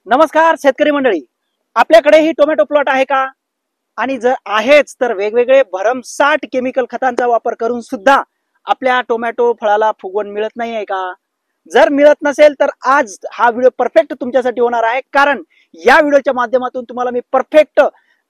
नमस्कार शेतकरी मंडळी, आपल्याकडे ही टोमॅटो प्लॉट आहे का? आणि जर आहेच तर वेगवेगळे भरमसाठ केमिकल खतांचा वापर करून सुद्धा आपल्या टोमॅटो फळाला फुगवण मिळत नाही आहे का? जर मिळत नसेल तर आज हा व्हिडिओ परफेक्ट तुमच्यासाठी होणार आहे, कारण या व्हिडिओच्या माध्यमातून तुम्हाला मी परफेक्ट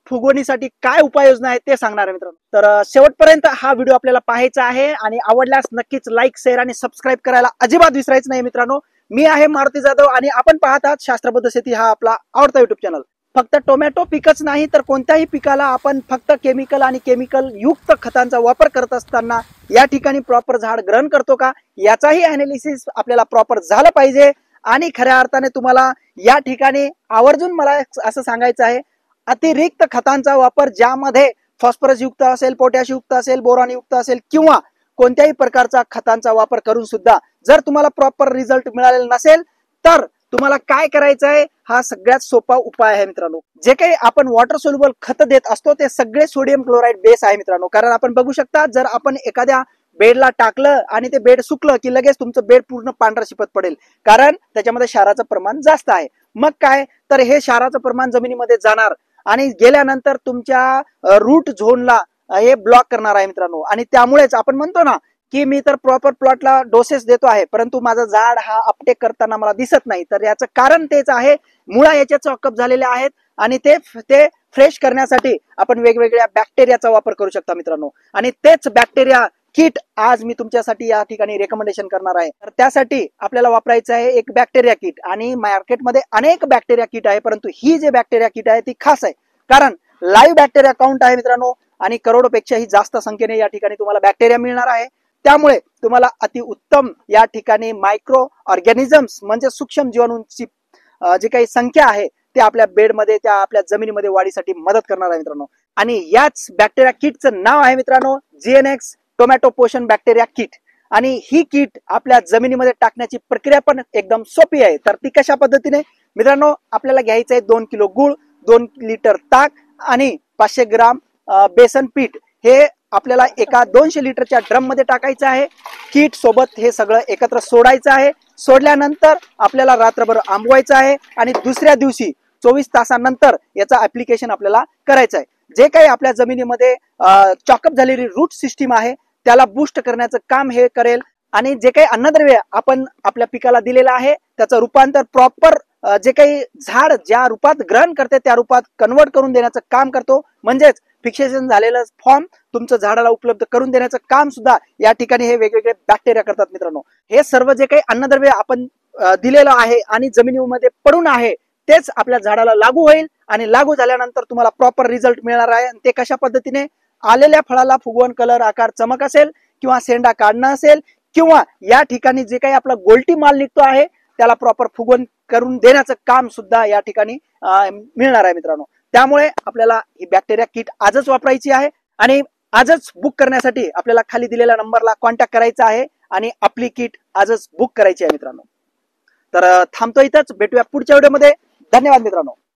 फुगवणीसाठी काय उपाययोजना आहेत ते सांगणार आहे मित्रांनो. तर शेवटपर्यंत हा व्हिडिओ आपल्याला पाहायचा आहे आणि आवडल्यास नक्कीच लाईक, शेअर आणि सबस्क्राईब करायला अजिबात विसरायचं नाही मित्रांनो. मी आहे मारुती जाधव आणि आपण पाहत आहात शास्त्रबद्ध शेती हा आपला आवडता युट्यूब चॅनल. फक्त टोमॅटो पिकच नाही तर कोणत्याही पिकाला आपण फक्त केमिकल आणि केमिकल युक्त खतांचा वापर करत असताना या ठिकाणी प्रॉपर झाड ग्रहण करतो का, याचाही अनालिसिस आपल्याला प्रॉपर झालं पाहिजे. आणि खऱ्या अर्थाने तुम्हाला या ठिकाणी आवर्जून मला असं सांगायचं आहे, अतिरिक्त खतांचा वापर ज्यामध्ये फॉस्फरस युक्त असेल, पोटॅश युक्त असेल, बोरॉन युक्त असेल किंवा कोणत्याही प्रकारचा खतांचा वापर करून सुद्धा जर तुम्हाला प्रॉपर रिझल्ट मिळालेला नसेल तर तुम्हाला काय करायचं आहे, हा सगळ्यात सोपा उपाय आहे मित्रांनो. जे काही आपण वॉटर सोल्युबल खत देत असतो ते सगळे सोडियम क्लोराईड बेस आहे मित्रांनो. कारण आपण बघू शकता, जर आपण एखाद्या बेडला टाकलं आणि ते बेड सुकलं की लगेच तुमचं बेड पूर्ण पांढरा शिपत पडेल, कारण त्याच्यामध्ये क्षाराचं प्रमाण जास्त आहे. मग काय तर हे क्षाराचं प्रमाण जमिनीमध्ये जाणार आणि गेल्यानंतर तुमच्या रूट झोनला हे ब्लॉक करणार आहे मित्रांनो. आणि त्यामुळेच आपण म्हणतो ना की मी तर प्रॉपर प्लॉटला डोसेस देतो आहे, परंतु माझं झाड हा अपटेक करताना मला दिसत नाही. तर याचं कारण तेच आहे, मुळा याच्या चॉकअप झालेल्या आहेत आणि ते फ्रेश करण्यासाठी आपण वेगवेगळ्या बॅक्टेरियाचा वापर करू शकता मित्रांनो. आणि तेच बॅक्टेरिया किट आज मी तुमच्यासाठी या ठिकाणी रेकमेंडेशन करणार आहे. तर त्यासाठी आपल्याला वापरायचं आहे एक बॅक्टेरिया किट. आणि मार्केटमध्ये अनेक बॅक्टेरिया किट आहे, परंतु ही जे बॅक्टेरिया किट आहे ती खास आहे, कारण लाईव्ह बॅक्टेरिया काउंट आहे मित्रांनो. आणि करोडोपेक्षाही जास्त संख्येने या ठिकाणी तुम्हाला बॅक्टेरिया मिळणार आहे. त्यामुळे तुम्हाला अतिउत्तम या ठिकाणी मायक्रो ऑर्गॅनिझम्स म्हणजे सूक्ष्म जीवाणूंची जी काही संख्या आहे ते आपल्या बेडमध्ये, त्या आपल्या जमिनीमध्ये वाढीसाठी मदत करणार आहे मित्रांनो. आणि याच बॅक्टेरिया किटचं नाव आहे मित्रांनो GNX टोमॅटो पोषण बॅक्टेरिया किट. आणि ही किट आपल्या जमिनीमध्ये टाकण्याची प्रक्रिया पण एकदम सोपी आहे. तर ती कशा पद्धतीने मित्रांनो, आपल्याला घ्यायचं आहे 2 किलो गुळ, 2 लिटर ताक आणि 500 ग्राम बेसन पीठ. हे आपल्याला एका 200 लिटरच्या ड्रम मध्ये टाकायचं आहे. किट सोबत हे सगळं एकत्र सोडायचं आहे. सोडल्यानंतर आपल्याला रात्रभर आंबवायचं आहे आणि दुसऱ्या दिवशी 24 तासानंतर याचा ऍप्लिकेशन आपल्याला करायचं आहे. जे काही आपल्या जमिनीमध्ये चॉकअप झालेली रूट सिस्टीम आहे त्याला बूस्ट करण्याचं काम हे करेल. आणि जे काही अन्नद्रव्य आपण आपल्या पिकाला दिलेलं आहे त्याचं रूपांतर प्रॉपर जे काही झाड ज्या रूपात ग्रहण करते त्या रूपात कन्वर्ट करून देण्याचं काम करतो. म्हणजेच फिक्सेशन झालेलं फॉर्म तुमचं झाडाला उपलब्ध करून देण्याचं काम सुद्धा या ठिकाणी हे वेगवेगळे बॅक्टेरिया करतात मित्रांनो. हे सर्व जे काही अन्नद्रव्य आपण दिलेलं आहे आणि जमिनीमध्ये पडून आहे तेच आपल्या झाडाला लागू होईल आणि लागू झाल्यानंतर तुम्हाला प्रॉपर रिझल्ट मिळणार आहे. ते कशा पद्धतीने, आलेल्या फळाला फुगवण, कलर, आकार, चमक असेल किंवा शेंडा काढणं असेल किंवा या ठिकाणी जे काही आपला गोल्टी माल निघतो आहे त्याला प्रॉपर फुगवण करून देण्याचं काम सुद्धा या ठिकाणी मिळणार आहे मित्रांनो. त्यामुळे आपल्याला ही बॅक्टेरिया किट आजच वापरायची आहे आणि आजच बुक करण्यासाठी आपल्याला खाली दिलेल्या नंबरला कॉन्टॅक्ट करायचा आहे आणि आपली किट आजच बुक करायची आहे मित्रांनो. तर थांबतो इथंच, भेटूया पुढच्या व्हिडिओमध्ये. धन्यवाद मित्रांनो.